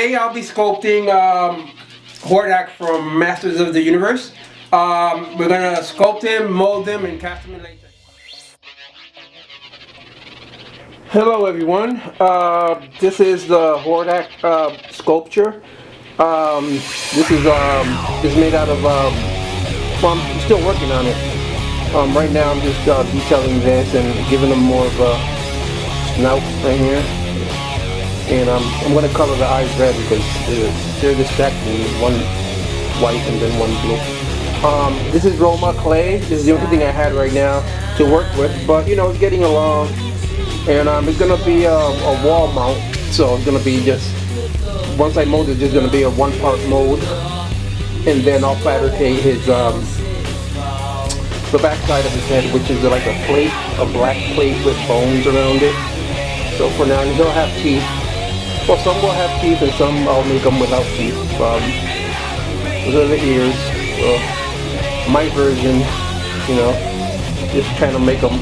Today I'll be sculpting Hordak from Masters of the Universe. We're gonna sculpt him, mold him, and cast him in latex. Hello everyone. This is the Hordak sculpture. This is made out of. Well, I'm still working on it. Right now I'm just detailing this and giving him more of a snout right here. And I'm going to color the eyes red because they're distracting, one white and then one blue. This is Roma clay. This is the only thing I had right now to work with, but you know, it's getting along. And it's going to be a wall mount, so it's going to be just, once I mold it, it's just going to be a one-part mold. And then I'll fabricate his, the back side of his head, which is like a plate, a black plate with bones around it. So for now, he'll have teeth. Well, some will have teeth and some I'll make them without teeth. Those are the ears. My version, you know, just trying to make them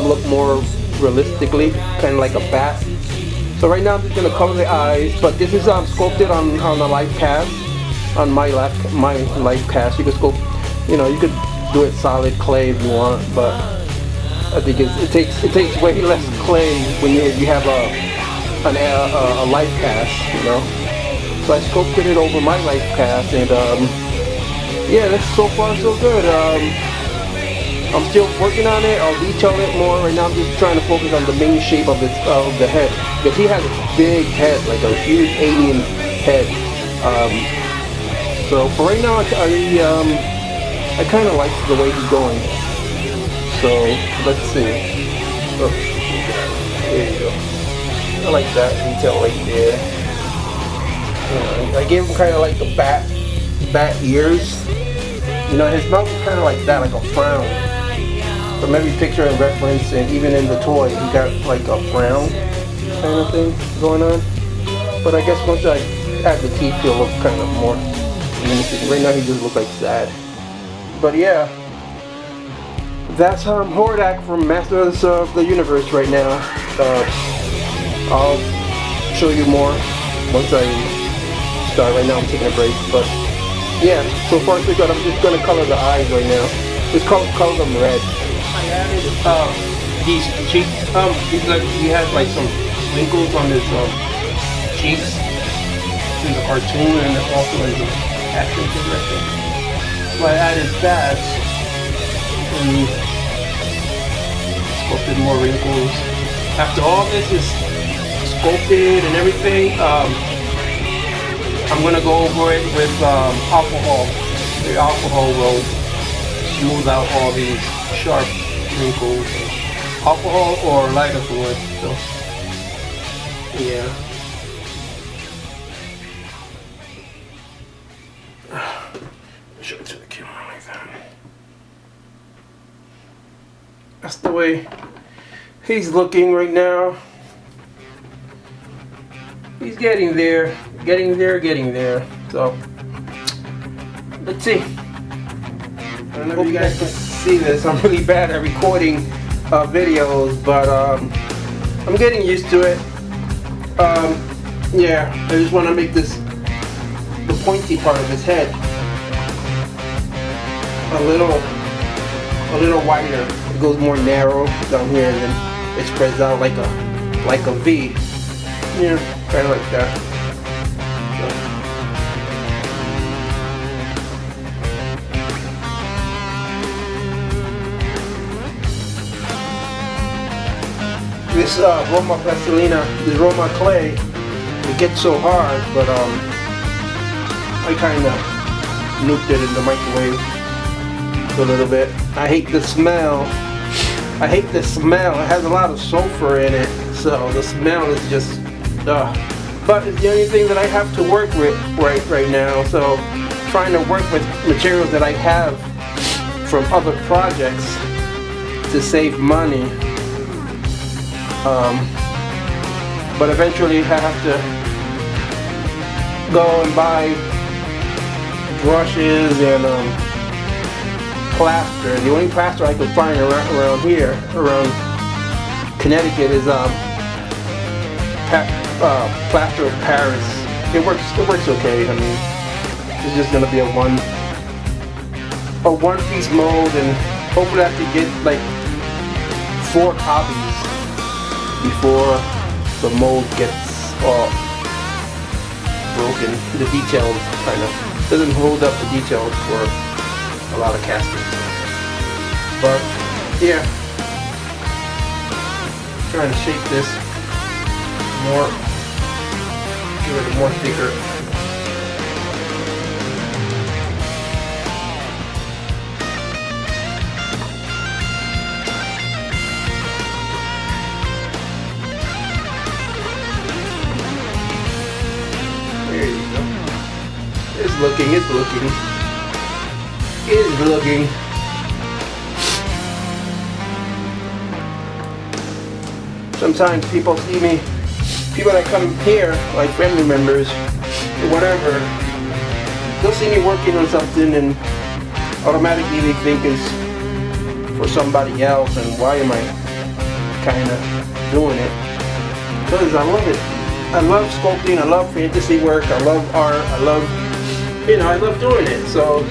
look more realistically, kind of like a bat. So right now I'm just gonna color the eyes, but this is sculpted on a life cast, on my life cast. You could sculpt, you know, you could do it solid clay if you want, but I think it takes way less clay when you have a life cast, you know. So I sculpted it over my life cast, and yeah, that's so far so good. I'm still working on it. I'll detail it more. Right now I'm just trying to focus on the main shape of the head, because he has a big head, like a huge alien head. So for right now, I kind of like the way he's going. So let's see. Oh, there you go. I like that detail right there. I gave him kind of like the bat ears. You know, his mouth is kind of like that, like a frown. From every picture and reference, and even in the toy, he got like a frown kind of thing going on. But I guess once I add the teeth, he'll look kind of more. Right now, he just looks like sad. But yeah, that's Hordak from Masters of the Universe right now. I'll show you more once I start. Right now I'm taking a break, but yeah, so far so good. I'm just gonna color the eyes right now. Just color them red. I added these cheeks. He has like some wrinkles on his cheeks in the cartoon and also in the action figure, I think. So I added that and sculpted more wrinkles. After all this is sculpted and everything, I'm gonna go over it with alcohol. The alcohol will smooth out all these sharp wrinkles. Alcohol or lighter fluid. So yeah. Show it to the camera like that. That's the way he's looking right now. He's getting there. So let's see. I don't know if you guys can see this. I'm really bad at recording videos, but I'm getting used to it. Yeah, I just want to make the pointy part of his head a little wider. It goes more narrow down here, and then it spreads out like a V. Yeah, kind of like that. This Roma plastilina, this Roma clay, it gets so hard, but I kind of nuked it in the microwave a little bit. I hate the smell. It has a lot of sulfur in it, so the smell is just, but it's the only thing that I have to work with right now. So trying to work with materials that I have from other projects to save money. But eventually I have to go and buy brushes and plaster. The only plaster I could find around here, around Connecticut, is plaster of Paris. It works okay. I mean, it's just gonna be a one-piece mold, and hopefully I can get like 4 copies before the mold gets all broken. The details kind of doesn't hold up the details for a lot of castings. But yeah, trying to shape this more, give it a more thicker. There you go. It's looking. Sometimes people see me, people that come here, like family members, or whatever, they'll see me working on something and automatically they think it's for somebody else, and why am I kind of doing it? Because I love it. I love sculpting, I love fantasy work, I love art, I love doing it. So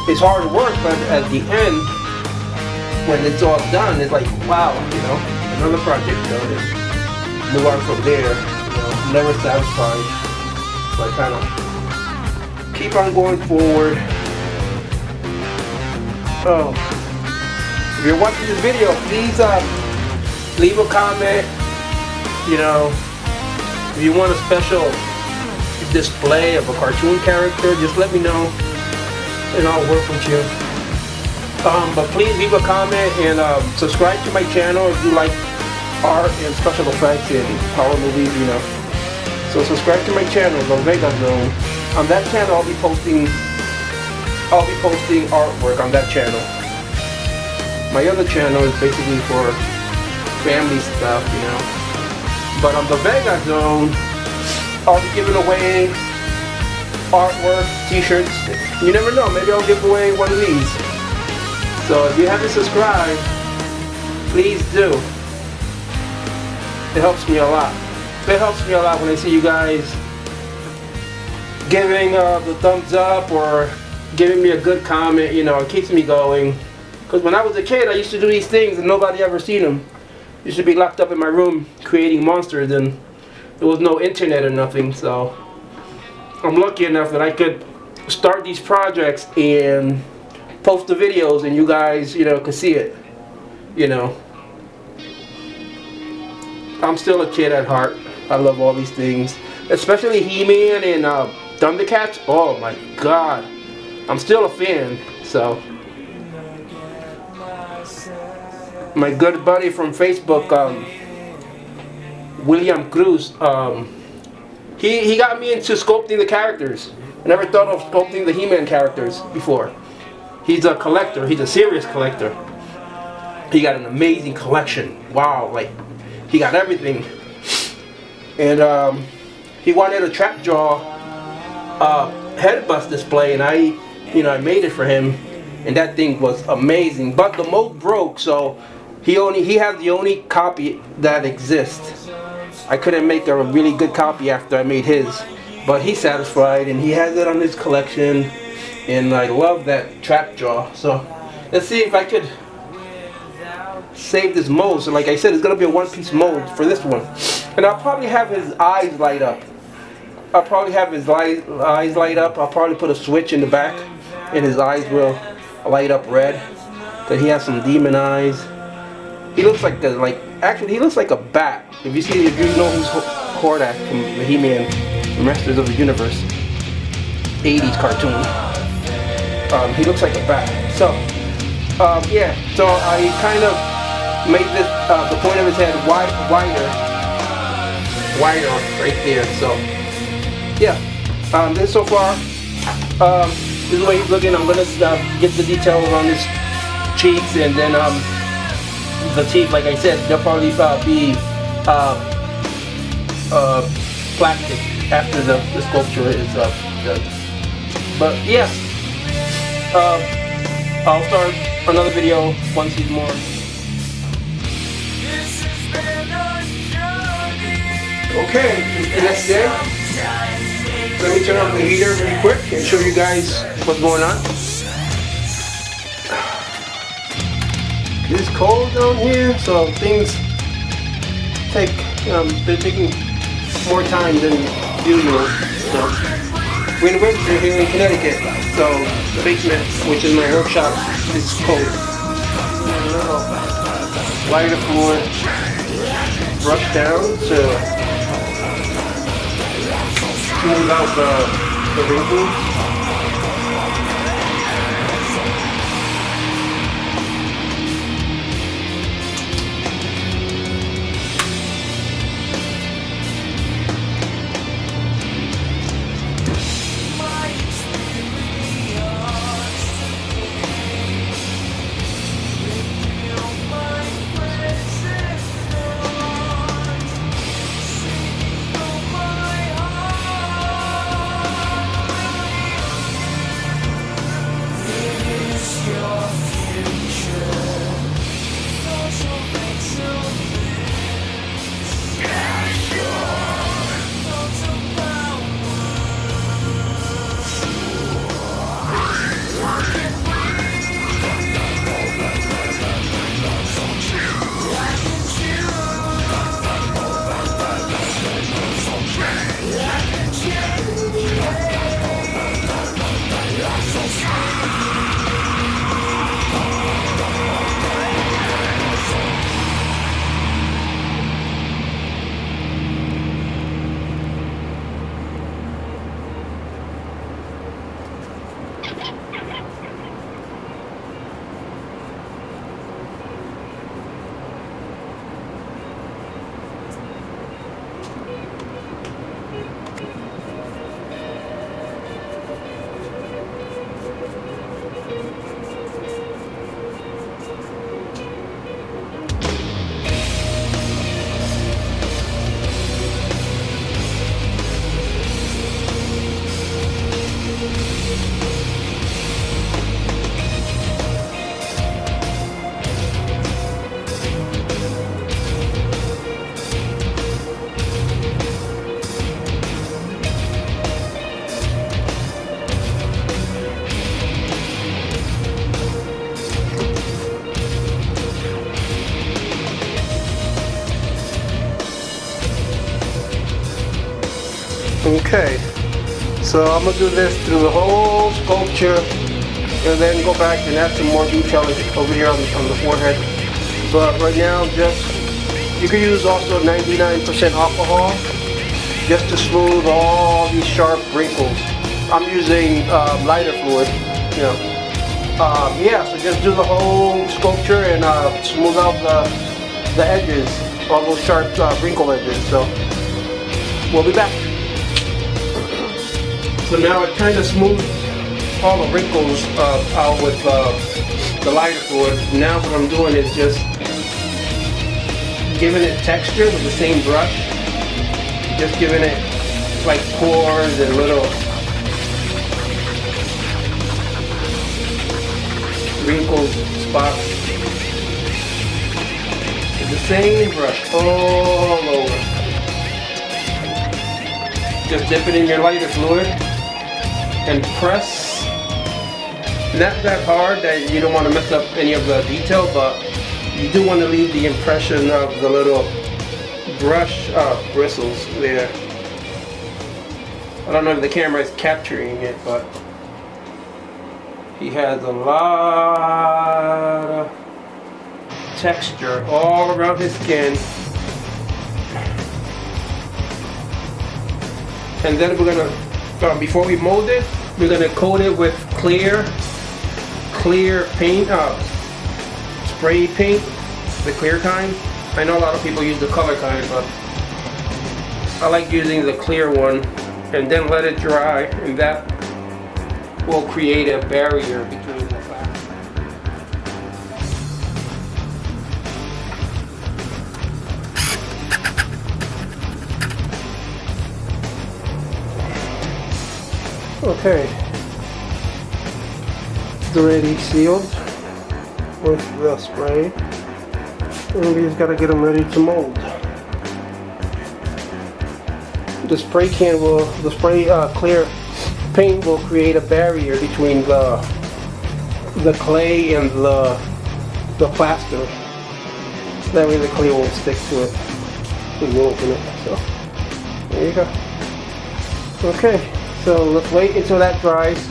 it's hard work, but at the end, when it's all done, it's like, wow, another project done, and move on from there. Never satisfied. So I kind of keep on going forward. Oh, if you're watching this video, please leave a comment. If you want a special display of a cartoon character, just let me know, and I'll work with you. But please leave a comment and subscribe to my channel if you like art and special effects and horror movies, So subscribe to my channel, The Vega Zone. On that channel, I'll be posting artwork on that channel. My other channel is basically for family stuff, But on The Vega Zone, I'll be giving away artwork, t-shirts. You never know, maybe I'll give away one of these. So if you haven't subscribed, please do. It helps me a lot. It helps me a lot when I see you guys giving the thumbs up or giving me a good comment. It keeps me going. Because when I was a kid, I used to do these things and nobody ever seen them. I used to be locked up in my room creating monsters, and there was no internet or nothing. So I'm lucky enough that I could start these projects and post the videos, and you guys, could see it. I'm still a kid at heart. I love all these things, especially He-Man and Thundercats. Oh my God, I'm still a fan. So my good buddy from Facebook, William Cruz, he got me into sculpting the characters. I never thought of sculpting the He-Man characters before. He's a collector. He's a serious collector. He got an amazing collection. Wow, he got everything. And he wanted a trap jaw head bust display, and I made it for him, and that thing was amazing. But the mold broke, so he had the only copy that exists. I couldn't make a really good copy after I made his, but he's satisfied and he has it on his collection. And I love that trap jaw. So let's see if I could save this mold. So like I said, it's going to be a one-piece mold for this one. And I'll probably have his eyes light up. I'll probably put a switch in the back and his eyes will light up red. Because he has some demon eyes. He looks like actually he looks like a bat. If you know who's Hordak from the He-Man Masters of the Universe 80s cartoon. He looks like a bat. So, yeah. So I kind of made this the point of his head wider right there. So, yeah. This so far. This is the way he's looking. I'm gonna get the details on his cheeks, and then the teeth. Like I said, they'll probably be plastic after the sculpture is done. But yeah. I'll start another video once he's more. Okay, it's the next day. Let me turn on the heater really quick and show you guys what's going on. It's cold down here, so things they're taking more time than usual. So we're in winter here in Connecticut, so the basement, which is my workshop, is cold. A little lighter fluid brush down to smooth out the wrinkles. Okay, so I'm going to do this through the whole sculpture and then go back and add some more detail over here on the forehead. But right now, you can use also 99% alcohol just to smooth all these sharp wrinkles. I'm using lighter fluid, you know. Yeah, so just do the whole sculpture and smooth out the edges, all those sharp wrinkle edges. So we'll be back. So now it kind of smoothed all the wrinkles out with the lighter fluid. Now what I'm doing is just giving it texture with the same brush. Just giving it like pores and little wrinkled spots. With the same brush all over. Just dip it in your lighter fluid and press, not that hard that you don't want to mess up any of the detail, but you do want to leave the impression of the little brush bristles there. I don't know if the camera is capturing it, but he has a lot of texture all around his skin. And then we're gonna, before we mold it, we're gonna coat it with clear paint, spray paint, the clear kind. I know a lot of people use the color kind, but I like using the clear one, and then let it dry, and that will create a barrier between the fabric. Okay, it's already sealed with the spray, and we just gotta get them ready to mold. the spray clear paint will create a barrier between the clay and the plaster. That way the clay won't stick to it when you open it. So there you go. Okay, so let's wait until that dries.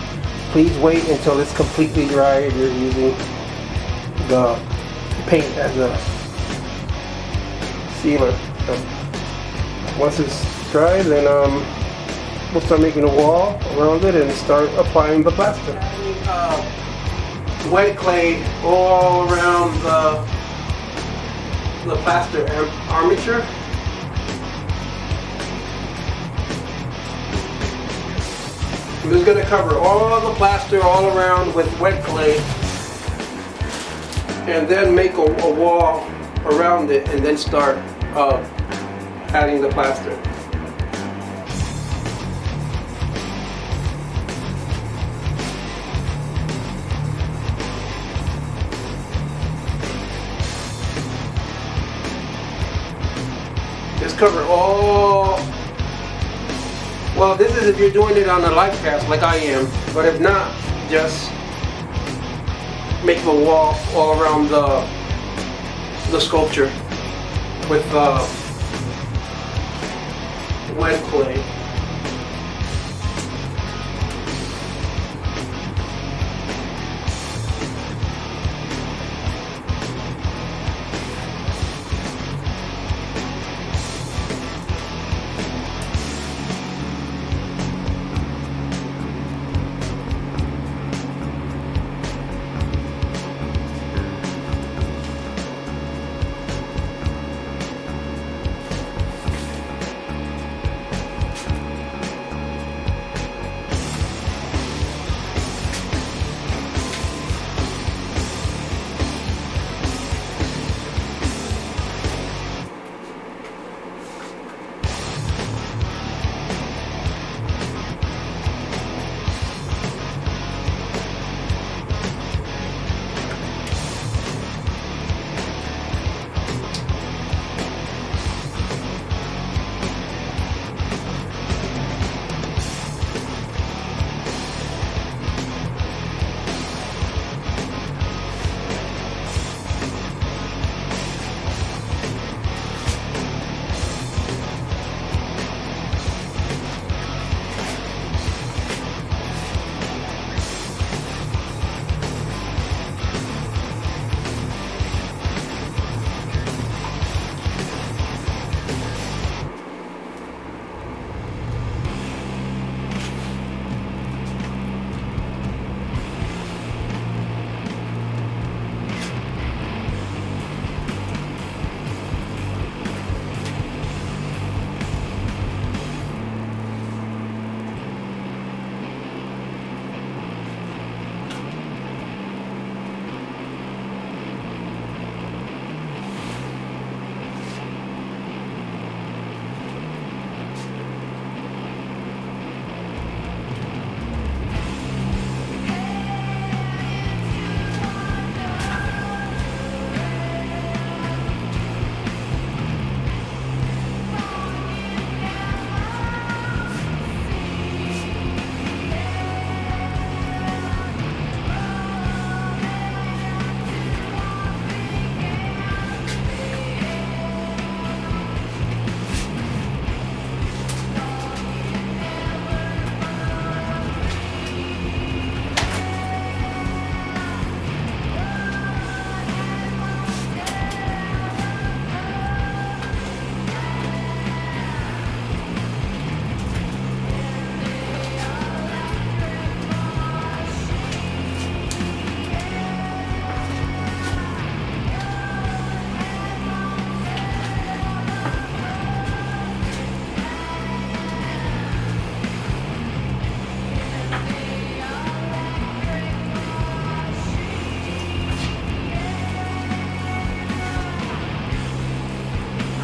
Please wait until it's completely dry if you're using the paint as a sealer. So once it's dry, then we'll start making a wall around it and start applying the plaster. Wet clay all around the plaster armature. I'm just going to cover all the plaster all around with wet clay and then make a wall around it and then start adding the plaster. Just cover all. Well, this is if you're doing it on a life cast like I am, but if not, just make the wall all around the sculpture with wet clay.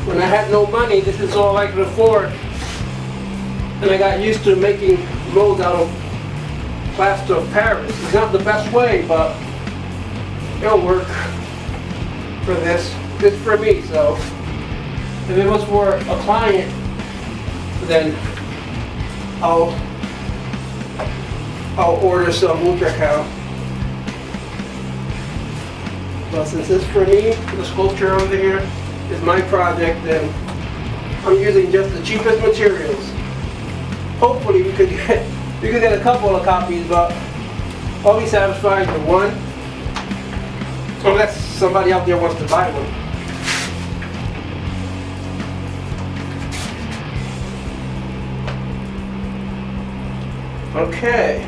When I had no money, this is all I could afford. And I got used to making molds out of plaster of Paris. It's not the best way, but it'll work for this. This is for me, so if it was for a client, then I'll order some ultra cal. But since it's for me, the sculpture over here is my project, then I'm using just the cheapest materials. Hopefully we could get a couple of copies, but I'll be satisfied with one, unless somebody out there wants to buy one. Okay,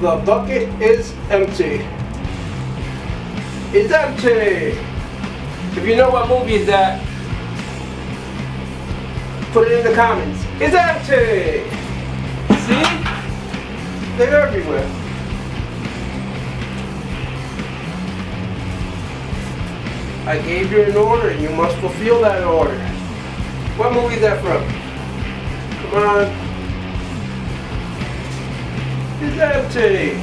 the bucket is empty. It's empty. If you know what movie is that, put it in the comments. It's empty. See? They're everywhere. I gave you an order and you must fulfill that order. What movie is that from? Come on. It's empty.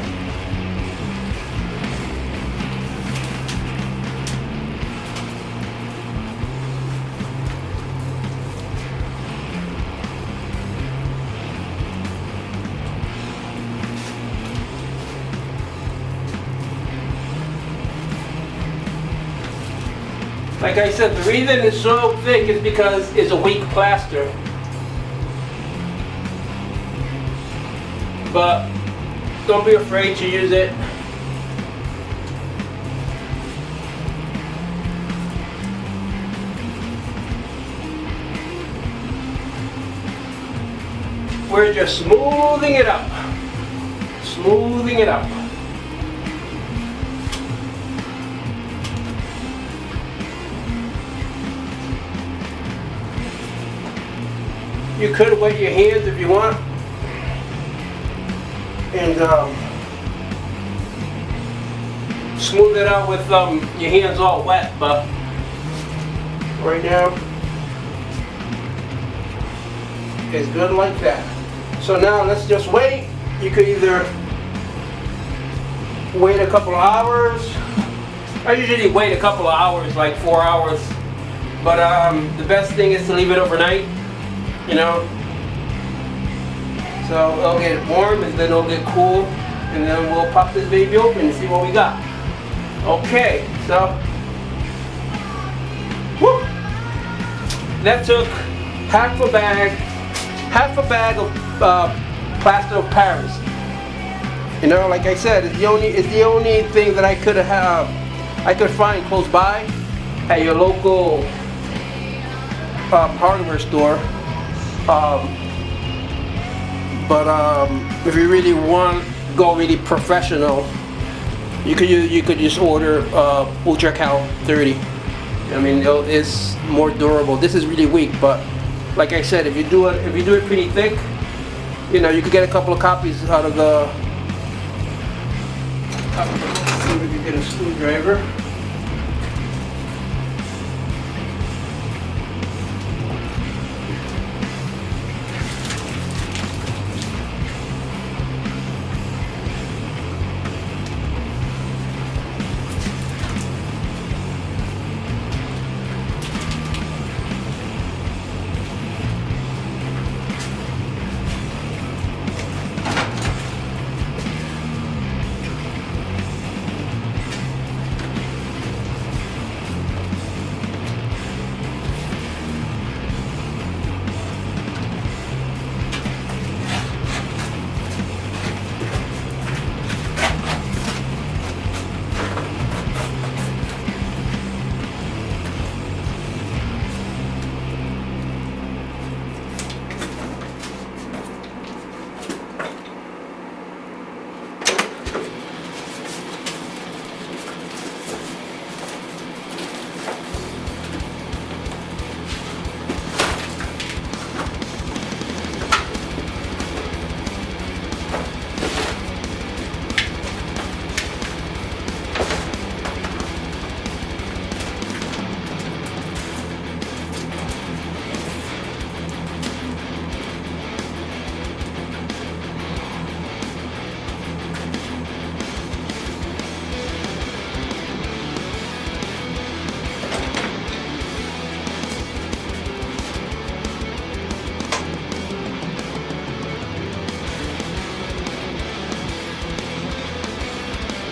Like I said, the reason it's so thick is because it's a weak plaster. But don't be afraid to use it. We're just smoothing it up. Smoothing it up. You could wet your hands if you want, and smooth it out with your hands all wet, but right now it's good like that. So now let's just wait. You could either wait a couple of hours. I usually wait a couple of hours, like 4 hours, but the best thing is to leave it overnight. You know, so it'll get warm and then it'll get cool, and then we'll pop this baby open and see what we got. Okay, so whoop, that took half a bag of plaster of Paris. You know, like I said, it's the only thing that I could find close by at your local hardware store. If you really want to go really professional, you could just order Ultra Cal 30. I mean, it's more durable. This is really weak, but like I said, if you do it pretty thick, you know, you could get a couple of copies out of the. Let's see if we can get a screwdriver.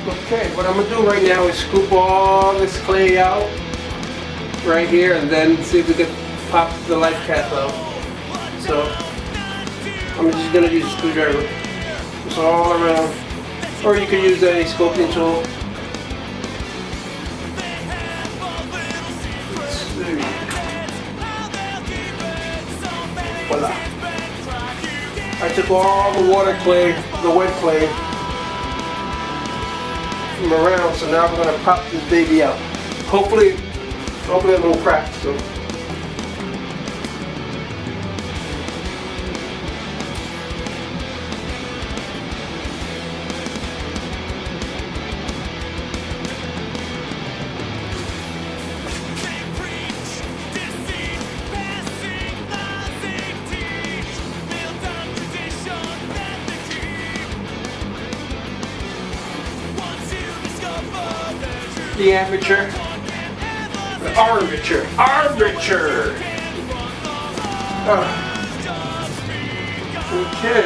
Okay, what I'm gonna do right now is scoop all this clay out right here and then see if we can pop the life cap out. So I'm just gonna use a screwdriver just all around, or you can use a scoping tool. Let's see. Voila. I took all the water clay, the wet clay from around, so now we're gonna pop this baby out. Hopefully it won't crack. So. The armature. The armature. Armature! Okay.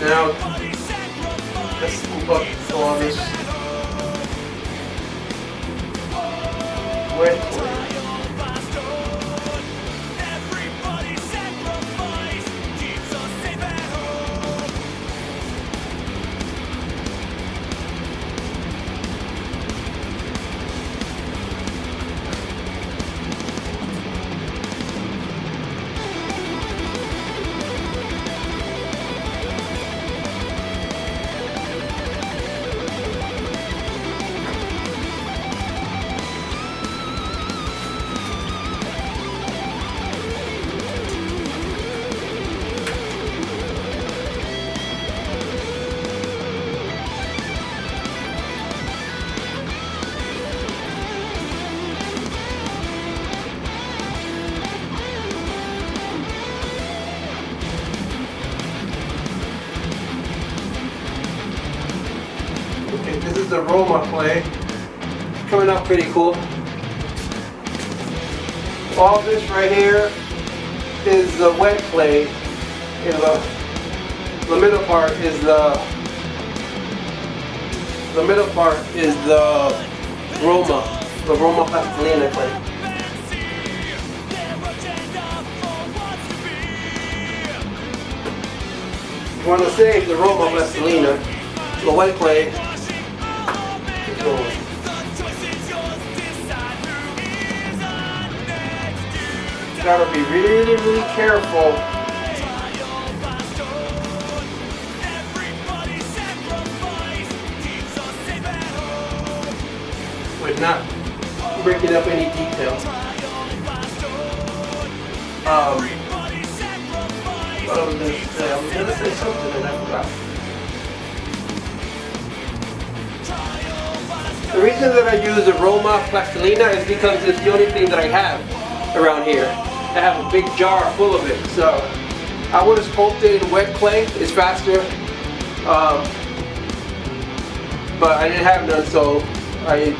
Now, let's scoop up all this wet clay. Okay, this is the Roma clay. Coming out pretty cool. All this right here is the wet clay. And the middle part is the Roma plastilina clay. You want to save the Roma plastilina, the white clay. Gotta be really, really careful with not breaking up any details. What I was going to say something and I forgot. The reason that I use the Roma plastilina is because it's the only thing that I have around here. I have a big jar full of it, so I would have sculpted in wet clay. It's faster, but I didn't have none, so I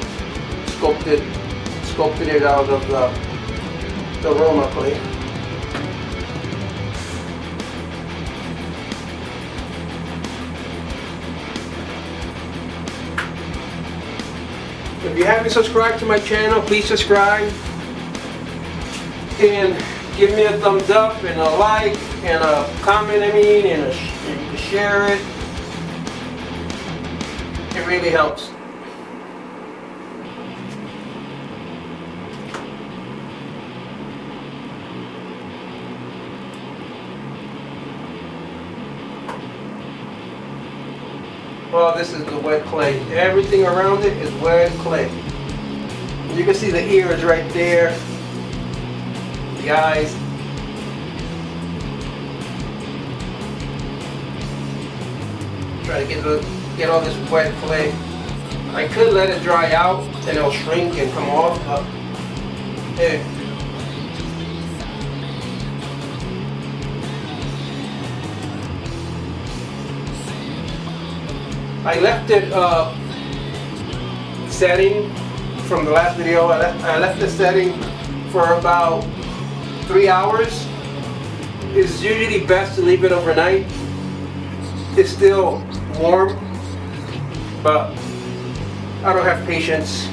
sculpted it out of the Roma clay. If you haven't subscribed to my channel, please subscribe and give me a thumbs up and a like and a comment, and you can share it. It really helps. Well, this is the wet clay. Everything around it is wet clay. You can see the ears right there, the eyes. Try to get all this wet clay. I could let it dry out and it'll shrink and come off, but hey. I left it setting from the last video. I left the setting for about 3 hours. It's usually best to leave it overnight. it's still warm, but I don't have patience.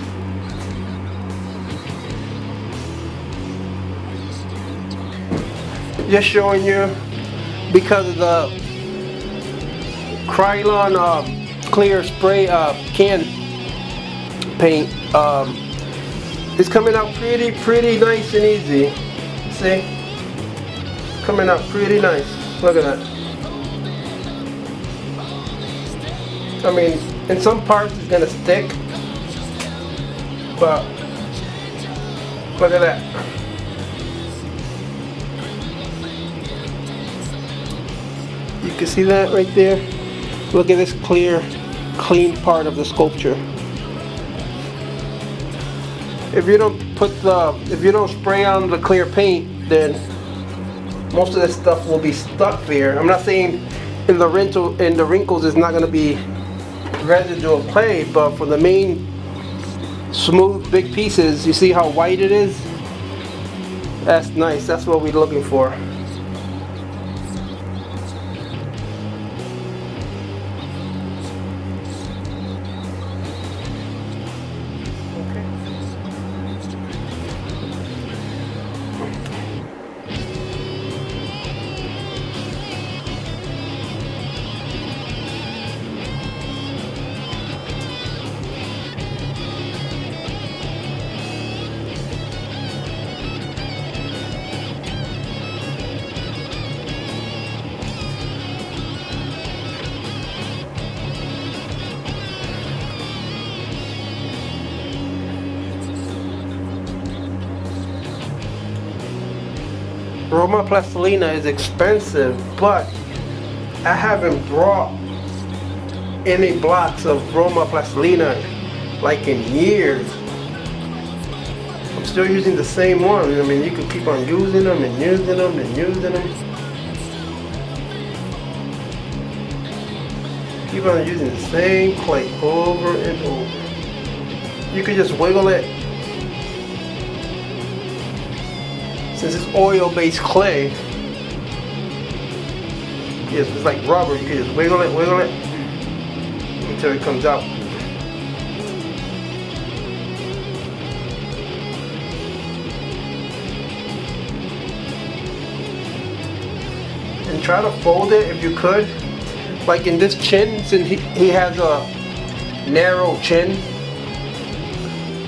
Just showing you, because of the Krylon clear spray can paint, it's coming out pretty nice and easy. See? It's coming out pretty nice. Look at that. I mean, in some parts it's gonna stick, but look at that. You can see that right there. Look at this clear, clean part of the sculpture. If you don't spray on the clear paint, then most of this stuff will be stuck there. I'm not saying in the wrinkles it's not going to be residual clay, but for the main smooth big pieces, you see how white it is? That's nice. That's what we're looking for. Roma Plastilina is expensive, but I haven't brought any blocks of Roma Plastilina like in years. I'm still using the same one. I mean, you can keep on using them and using them and using them. Keep on using the same clay over and over. You can just wiggle it. Since it's oil-based clay, yes, it's like rubber. You can just wiggle it until it comes out. And try to fold it if you could. Like in this chin, since he has a narrow chin,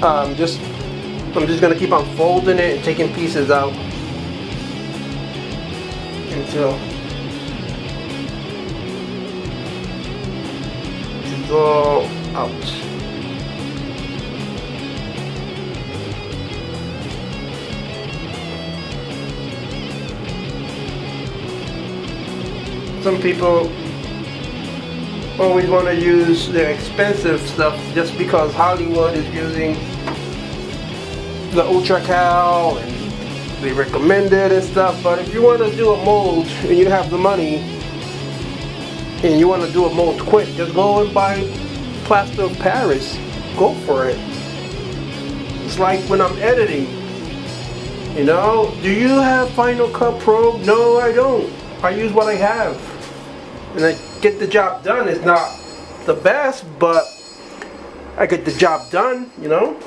I'm just gonna keep on folding it and taking pieces out until it's all out. Some people always want to use their expensive stuff just because Hollywood is using the Ultra Cal and they recommend it and stuff. But if you want to do a mold and you have the money and you want to do a mold quick, just go and buy plaster of Paris. Go for it. It's like when I'm editing, you know, do you have Final Cut Pro? No, I don't. I use what I have and I get the job done. It's not the best, but I get the job done, you know.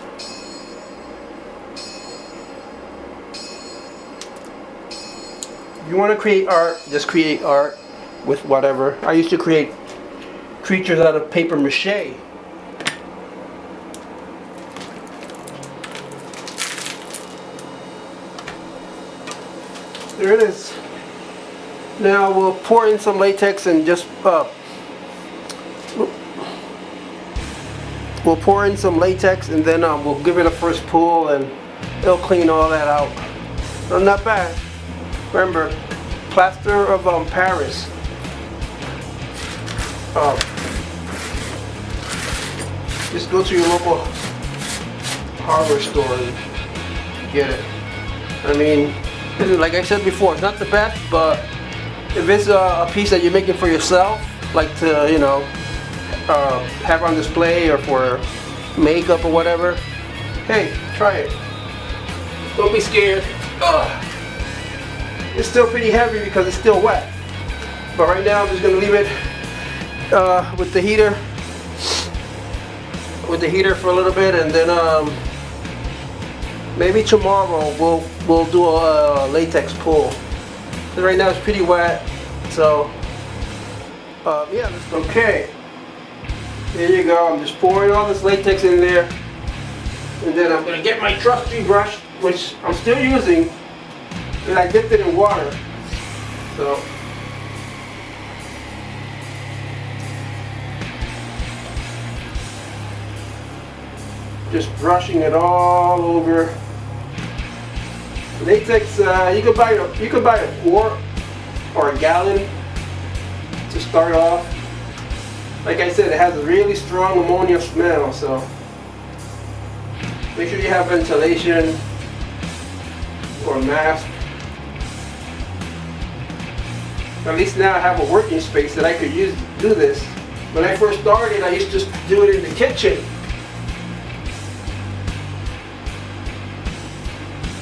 If you want to create art, just create art with whatever. I used to create creatures out of paper mache. There it is. Now we'll pour in some latex and just we'll pour in some latex and then we'll give it a first pull and it'll clean all that out. So not bad. Remember, plaster of Paris. Just go to your local hardware store and get it. I mean, like I said before, it's not the best, but if it's a piece that you're making for yourself, like to, you know, have on display or for makeup or whatever, hey, try it. Don't be scared. Ugh. It's still pretty heavy because it's still wet. But right now I'm just going to leave it with the heater. With the heater for a little bit, and then maybe tomorrow we'll do a latex pull. Right now it's pretty wet, so yeah. Okay, there you go. I'm just pouring all this latex in there, and then I'm gonna get my trusty brush, which I'm still using, and I dipped it in water. So just brushing it all over. Latex, you could buy a quart or a gallon to start off. Like I said, it has a really strong ammonia smell, so make sure you have ventilation or mask. At least now I have a working space that I could use to do this. When I first started, I used to just do it in the kitchen.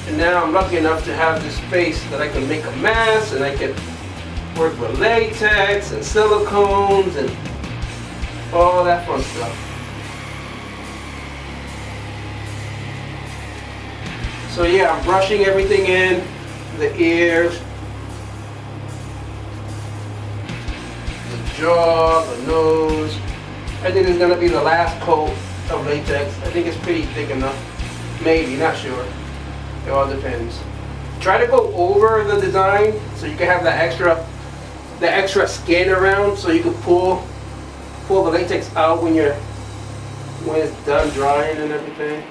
And now I'm lucky enough to have this space that I can make a mess, and I can work with latex and silicones and all that fun stuff. So yeah, I'm brushing everything in, the ears, the jaw, the nose. I think it's gonna be the last coat of latex. I think it's pretty thick enough. Maybe, not sure. It all depends. Try to go over the design so you can have that extra skin around, so you can pull the latex out when it's done drying and everything.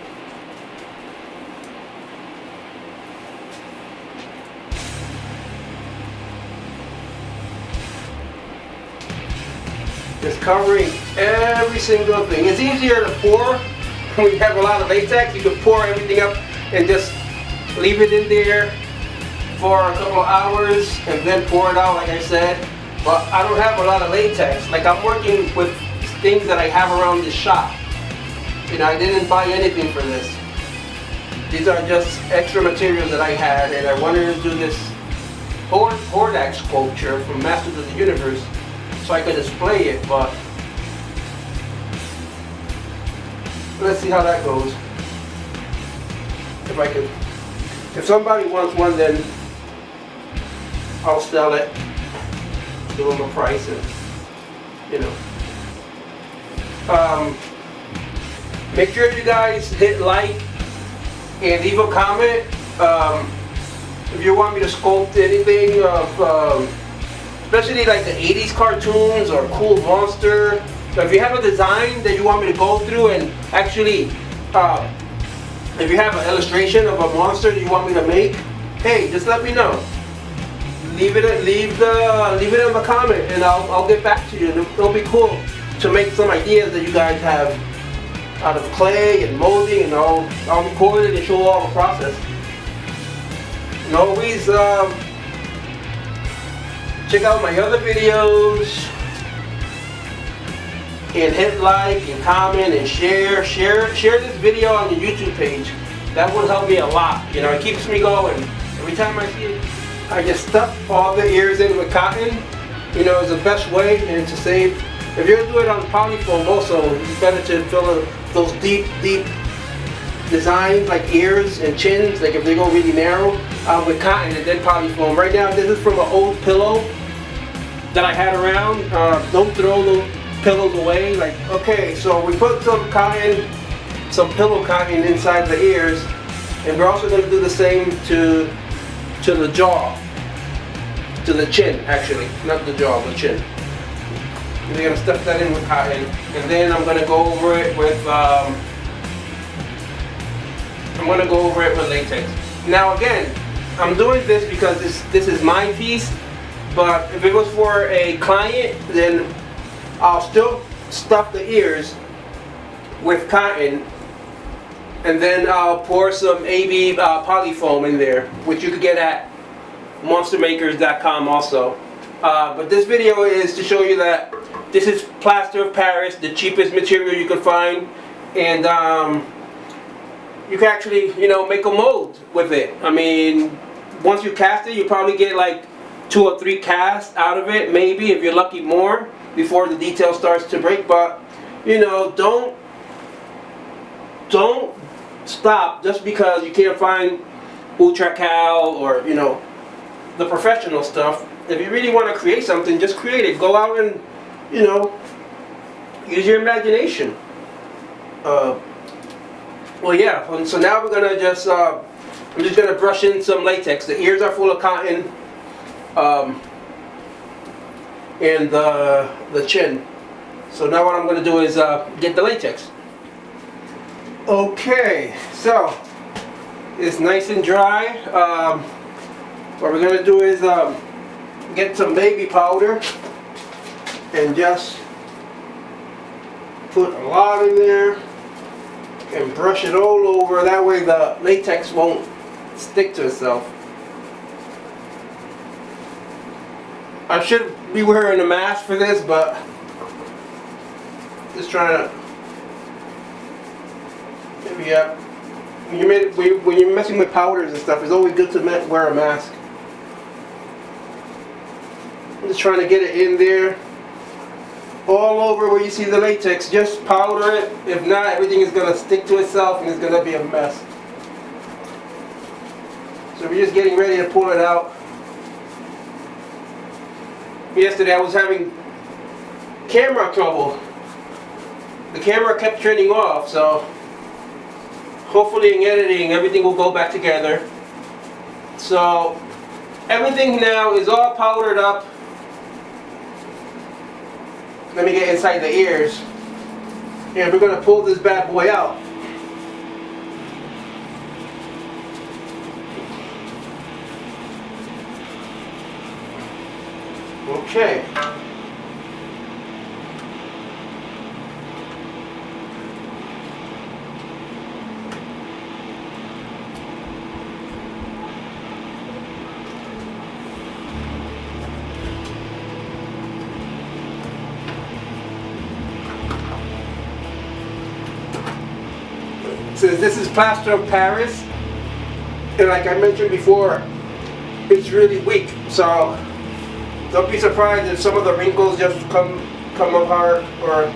Just covering every single thing. It's easier to pour when you have a lot of latex. You can pour everything up and just leave it in there for a couple of hours and then pour it out, like I said. But I don't have a lot of latex. Like, I'm working with things that I have around the shop. You know, I didn't buy anything for this. These are just extra materials that I had, and I wanted to do this Hordak sculpture from Masters of the Universe so I could display it, but let's see how that goes. If somebody wants one, then I'll sell it, give them a price, and you know. Make sure you guys hit like and leave a comment if you want me to sculpt anything of, especially like the 80s cartoons or cool monster. So if you have a design that you want me to go through and actually, if you have an illustration of a monster that you want me to make, hey, just let me know. Leave it in the comment, and I'll get back to you. It'll be cool to make some ideas that you guys have out of clay and molding, and I'll record it and show all the process. And always check out my other videos and hit like and comment and share this video on the YouTube page. That would help me a lot. You know, it keeps me going. Every time I see it, I just stuff all the ears in with cotton. You know, it's the best way and to save. If you're gonna do it on polyfoam also, it's better to fill those deep designs like ears and chins, like if they go really narrow, with cotton and then polyfoam. Right now, this is from an old pillow that I had around. Don't throw those pillows away. Like, okay, so we put some cotton, some pillow cotton inside the ears, and we're also going to do the same to the jaw, to the chin, actually, not the jaw, the chin. And we're going to stuff that in with cotton, and then I'm going to go over it with latex. Now again, I'm doing this because this is my piece, but if it was for a client, then I'll still stuff the ears with cotton, and then I'll pour some AB polyfoam in there, which you could get at monstermakers.com also. But this video is to show you that this is plaster of Paris, the cheapest material you can find, and you can actually, you know, make a mold with it. I mean, once you cast it, you probably get like 2 or 3 casts out of it, maybe, if you're lucky, more. before the detail starts to break. But you know, don't stop just because you can't find Ultra Cal or, you know, the professional stuff. If you really want to create something, just create it. Go out and, you know, use your imagination. Well, yeah. So now we're gonna just I'm just gonna brush in some latex. The ears are full of cotton, and the chin. So now what I'm gonna do is get the latex. Okay, so it's nice and dry. What we're gonna do is get some baby powder and just put a lot in there and brush it all over. That way the latex won't stick to itself. I should be wearing a mask for this, but just trying to. Yeah. When you're messing with powders and stuff, it's always good to wear a mask. I'm just trying to get it in there. All over where you see the latex, just powder it. If not, everything is going to stick to itself and it's going to be a mess. So we're just getting ready to pull it out. Yesterday I was having camera trouble. The camera kept turning off, so hopefully in editing everything will go back together. So everything now is all powdered up. Let me get inside the ears. And we're going to pull this bad boy out. Okay. Since this is plaster of Paris, and like I mentioned before, it's really weak, so don't be surprised if some of the wrinkles just come apart or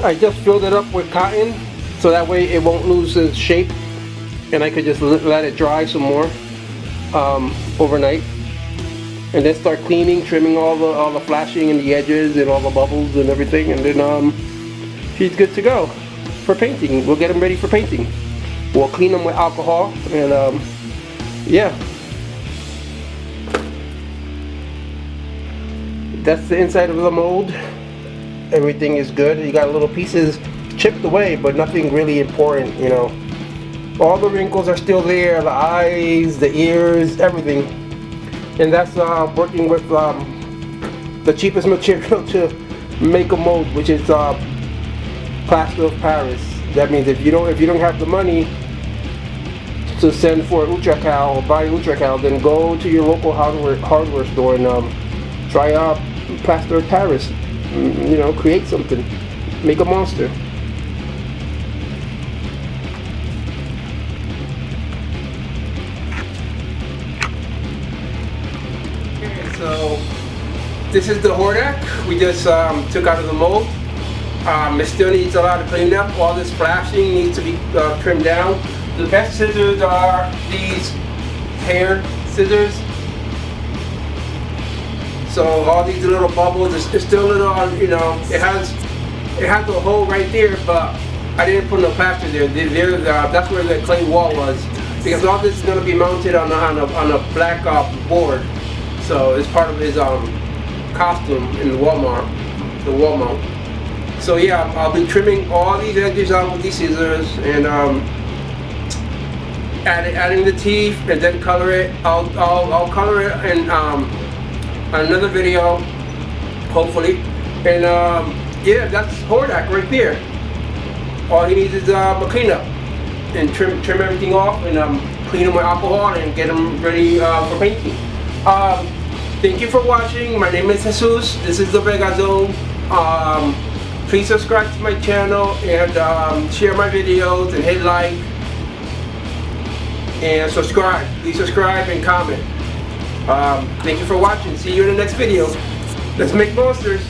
I just filled it up with cotton so that way it won't lose its shape, and I could just let it dry some more overnight, and then start cleaning, trimming all the flashing and the edges and all the bubbles and everything, and then she's good to go for painting. We'll get them ready for painting. We'll clean them with alcohol, and yeah, that's the inside of the mold. Everything is good. You got little pieces chipped away, but nothing really important, you know. All the wrinkles are still there, the eyes, the ears, everything. And that's working with the cheapest material to make a mold, which is plaster of Paris. That means if you don't have the money to send for Ultra Cal or buy Ultra Cal, then go to your local hardware store and try out plaster of Paris. You know, create something, make a monster. Okay, so this is the Hordak we just took out of the mold. It still needs a lot of cleanup. All this flashing needs to be trimmed down. The best scissors are these hair scissors. So all these little bubbles, it's still a little, you know, it has a hole right there, but I didn't put no plaster there. That's where the clay wall was, because all this is going to be mounted on a black board. So it's part of his costume in the wall mount. So yeah, I'll be trimming all these edges out with these scissors, and adding the teeth, and then color it. I'll color it in another video, hopefully. And yeah, that's Hordak right there. All he needs is a cleanup and trim everything off, and clean them with alcohol and get them ready for painting. Thank you for watching. My name is Jesus. This is the Vega Zone. Please subscribe to my channel and share my videos and hit like and subscribe. Please subscribe and comment. Thank you for watching. See you in the next video. Let's make monsters.